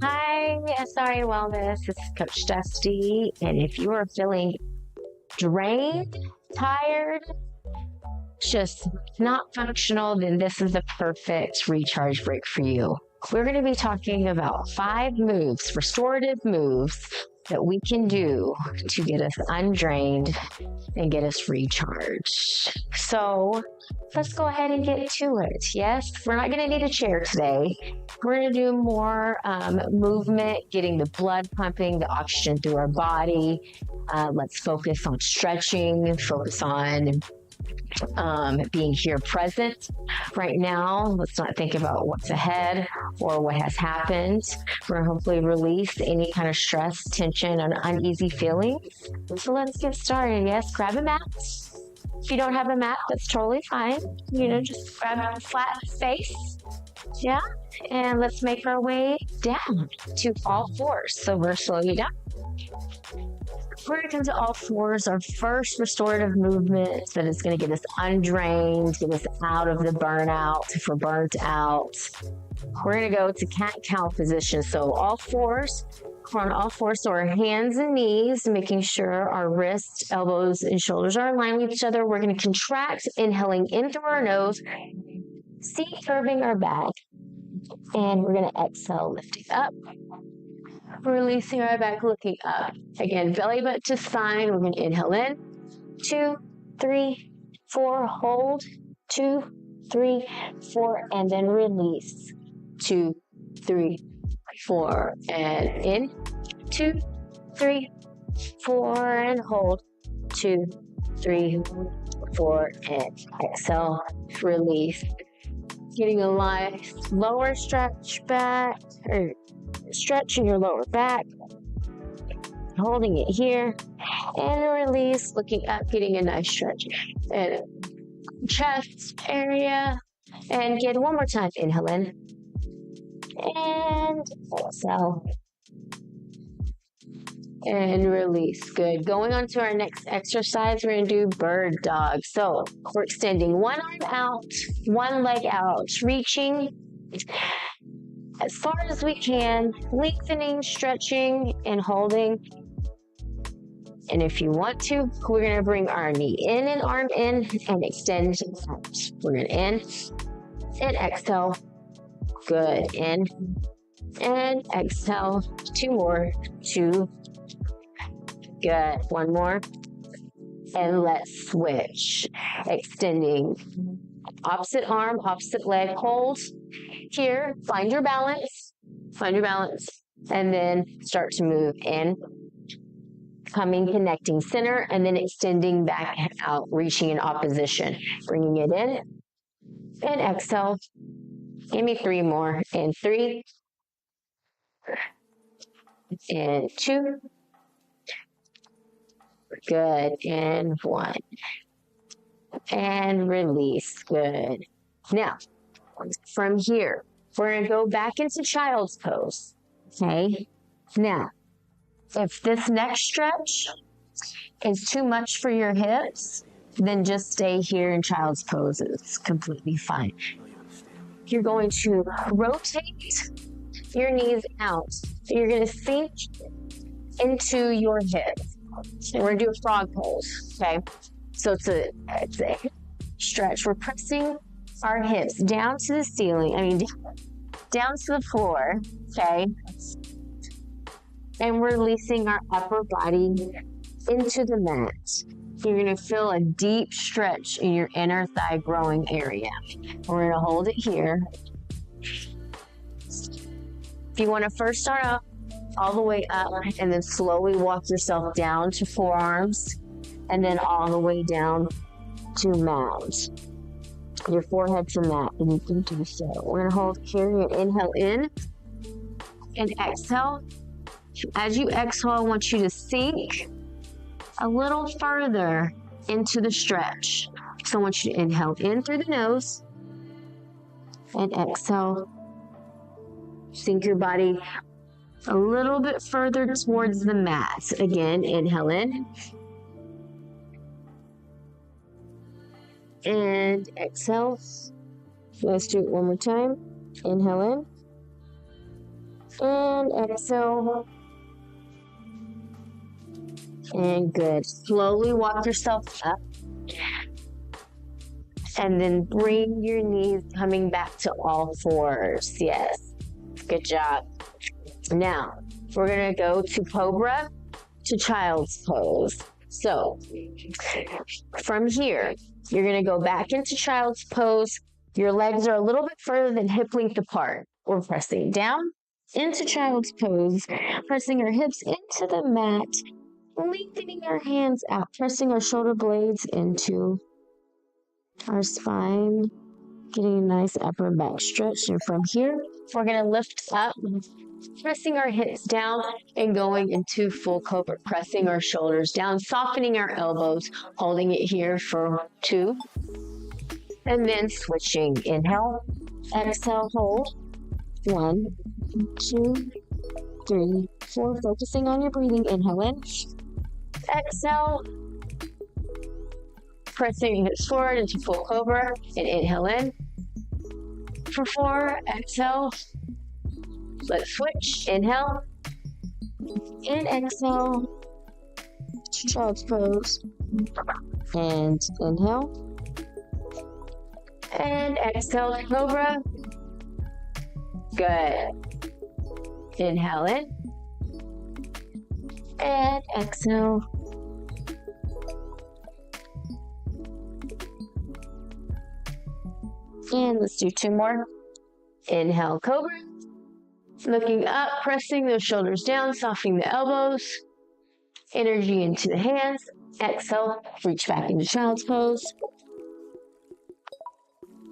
Hi, SRA Wellness. This is Coach Dusty. And if you are feeling drained, tired, just not functional, then this is the perfect recharge break for you. We're going to be talking about 5 moves, restorative moves that we can do to get us undrained and get us recharged. So let's go ahead and get to it. Yes, we're not going to need a chair today. We're going to do more movement, getting the blood pumping, the oxygen through our body. Let's focus on stretching, focus on being here present right now. Let's not think about what's ahead or what has happened. We're going to hopefully release any kind of stress, tension, and uneasy feelings. So let's get started. Yes, grab a mat. If you don't have a mat, that's totally fine. Just grab a flat space. Yeah. And let's make our way down to all fours. So we're slowing down. We're going to come to all fours, our first restorative movement that is going to get us undrained, get us out of the burnout if we're burnt out. We're going to go to cat-cow position. So all fours, we're on all fours, so our hands and knees, making sure our wrists, elbows, and shoulders are aligned with each other. We're going to contract, inhaling in through our nose, seat curving our back, and we're going to exhale, lifting up. Releasing our back, looking up. Again, belly button to spine. We're going to inhale in. 2, 3, 4. Hold. 2, 3, 4. And then release. 2, 3, 4. And in. 2, 3, 4. And hold. 2, 3, 4. And exhale. Release. Getting a nice lower stretch back. Stretching your lower back, holding it here, and release, looking up, getting a nice stretch and chest area. And again, one more time, inhale in and exhale and release. Good. Going on to our next exercise, we're going to do bird dog. So we're extending one arm out, one leg out, reaching as far as we can, lengthening, stretching, and holding. And if you want to, we're going to bring our knee in and arm in and extend out. We're going to in and exhale. Good. In and exhale. 2 more. 2. Good. 1 more. And let's switch. Extending. Opposite arm, opposite leg. Hold. Here, find your balance, and then start to move in, coming, connecting center, and then extending back out, reaching in opposition, bringing it in, and exhale. Give me 3 more, and 3, and 2, good, and 1, and release, good. Now, from here, we're going to go back into child's pose, okay? Now, if this next stretch is too much for your hips, then just stay here in child's pose. It's completely fine. You're going to rotate your knees out. You're going to sink into your hips. And we're going to do a frog pose, okay? So it's a stretch. We're pressing our hips down to the ceiling, down to the floor, okay? And we're releasing our upper body into the mat. You're going to feel a deep stretch in your inner thigh growing area. We're going to hold it here. If you want to first start up all the way up and then slowly walk yourself down to forearms and then all the way down to mound. Your forehead to mat, and you can do so. We're going to hold here and inhale in and exhale. As you exhale, I want you to sink a little further into the stretch. So I want you to inhale in through the nose and exhale. Sink your body a little bit further towards the mat. Again, inhale in And exhale. Let's do it one more time. Inhale in. And exhale. And good. Slowly walk yourself up. And then bring your knees coming back to all fours. Yes. Good job. Now, we're going to go to Cobra to Child's Pose. So, from here, you're going to go back into Child's Pose. Your legs are a little bit further than hip length apart. We're pressing down into Child's Pose, pressing our hips into the mat, lengthening our hands out, pressing our shoulder blades into our spine, getting a nice upper and back stretch. And from here, we're going to lift up, pressing our hips down and going into full cobra, pressing our shoulders down, softening our elbows, holding it here for 2, and then switching. Inhale, exhale, hold. 1, 2, 3, 4. Focusing on your breathing. Inhale in, exhale, pressing your hips forward into full cobra, and inhale in for 4. Exhale. Let's switch. Inhale and exhale to Child's Pose. And inhale and exhale to Cobra. Good. Inhale in and exhale. And let's do 2 more. Inhale, Cobra. Looking up, pressing those shoulders down, softening the elbows. Energy into the hands. Exhale, reach back into Child's Pose.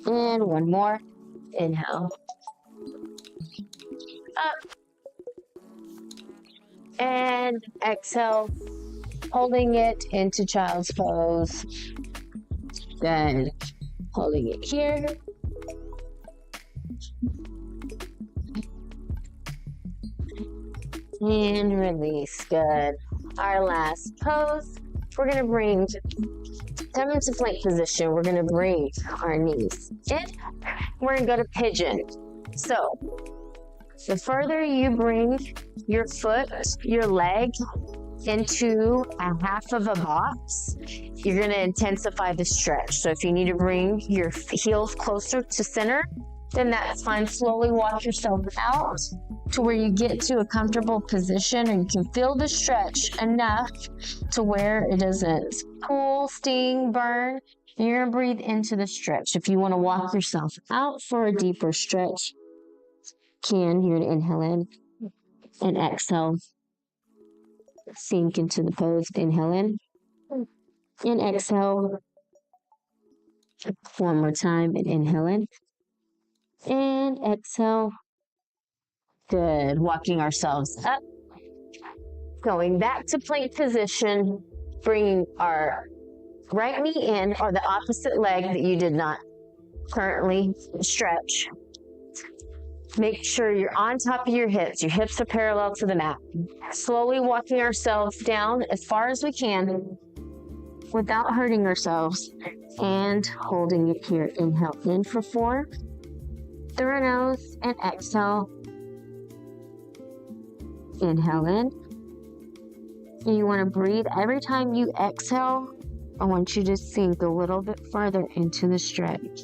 And 1 more. Inhale. Up. And exhale, holding it into Child's Pose. Good. Holding it here. And release. Good. Our last pose, we're going to come into plank position. We're going to bring our knees in. We're going to go to pigeon. So, the further you bring your foot, your leg into a half of a box, you're going to intensify the stretch. So if you need to bring your heels closer to center, then that's fine. Slowly walk yourself out to where you get to a comfortable position and you can feel the stretch enough to where it doesn't pull, sting, burn. You're going to breathe into the stretch. If you want to walk yourself out for a deeper stretch, you're going to inhale in and exhale. Sink into the pose. Inhale in and exhale. 1 more time and inhale in and exhale. Good. Walking ourselves up. Going back to plank position. Bringing our right knee in or the opposite leg that you did not currently stretch. Make sure you're on top of your hips. Your hips are parallel to the mat. Slowly walking ourselves down as far as we can without hurting ourselves and holding it here. Inhale in for 4 through our nose and exhale. Inhale in. And you want to breathe. Every time you exhale, I want you to sink a little bit further into the stretch.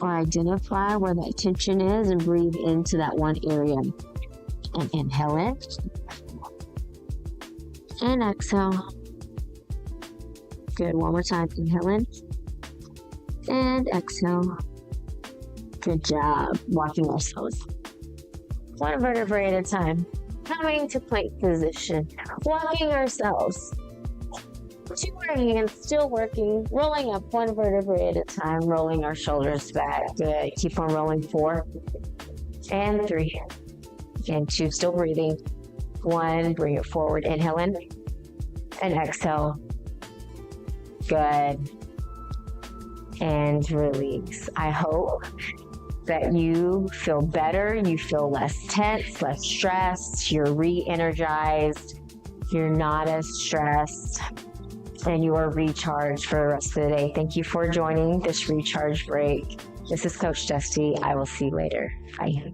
Or identify where that tension is and breathe into that one area. And inhale in. And exhale. Good. 1 more time. Inhale in. And exhale. Good job. Walking ourselves 1 vertebrae at a time. Coming to plank position. Walking ourselves to our hands, still working, rolling up 1 vertebrae at a time, rolling our shoulders back. Good. Keep on rolling. 4 and 3 and 2. Still breathing. 1. Bring it forward. Inhale in and exhale. Good. And release. I hope that you feel better. You feel less tense, less stressed. You're re-energized. You're not as stressed. and you are recharged for the rest of the day. Thank you for joining this recharge break. This is Coach Dusty. I will see you later. Bye.